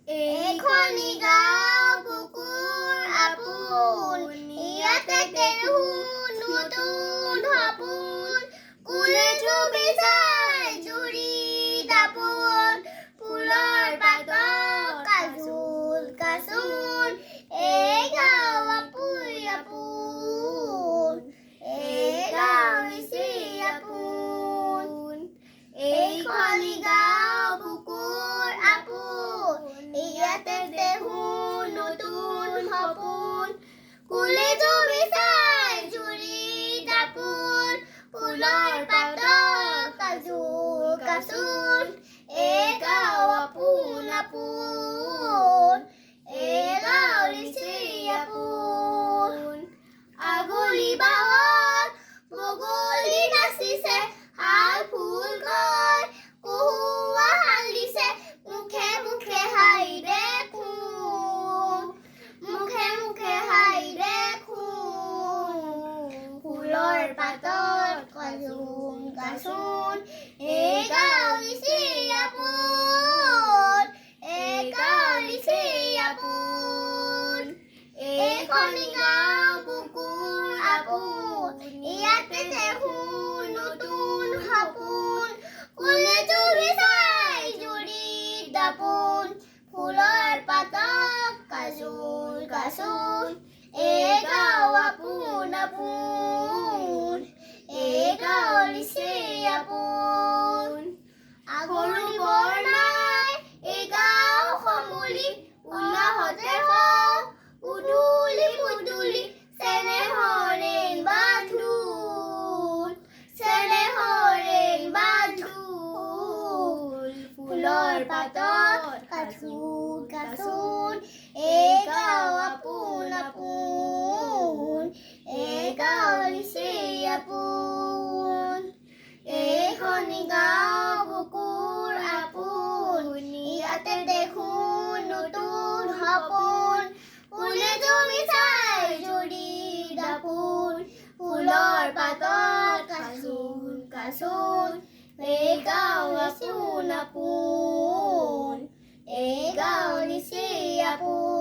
এইখনি গাঁও বুকুৰ আপোন, ইয়াতে দেখোঁ নতুন সপোন, কলেজো বিচাৰে জুৰি দাপোন, ফুলৰ পাতত কাজল কাচোন, এই গাঁও আপুই আপোন, এই গাঁও নিচেই আপোন, এইখনি গাঁও বুকুৰ আপোন, ইয়াতে দেখোঁ নতুন সপোন, কলেজো বিচাৰে জুৰি দাপোন, ফুলৰ পাতত কাজল কাচোন, এই গাঁও আপোন আপোন, এই গাঁও নিচেই আপোন, আগলি বাহত বগলী নাচিছে, শাল ফুল গৈ কহুৱা হাল দিছে, মুখে মুখে হাঁহি দেখোঁ, মুখে মুখে হাঁহি দেখোঁ, ফুলৰ পাতত কাজল কাচোন, এই গাঁও নিচেই আপোন, এই গাঁও নিচেই আপোন, এইখনি গাঁও বুকুৰ আপোন, ইয়াতে দেখোঁ নতুন সপোন, কলেজো বিচাৰে জুৰি দাপোন, ফুলৰ পাতত কাজল কাচোন, এই গাঁও আপোন আপোন, এই গাঁও নিচেই আপোন, আগৰু বৰ নাই এই গাঁও সমূলি, উলাহতে হওক উদুলি মুদুলি, চেনেহৰে বান্ধোন, চেনেহৰে বান্ধোন, ফুলৰ পাতত কাজল কাচোন, এই গাঁও আপোন আপোন, এই গাঁও নিচেই আপোন, এইখনি গাঁও বুকুৰ আপোন, ইয়াতে দেখোঁ নতুন সপোন, কলেজো বিচাৰে জুৰি দাপোন, ফুলৰ পাতত কাজল কাচোন, এই গাঁও আপোন আপোন, এই গাঁও নিচেই আপোন।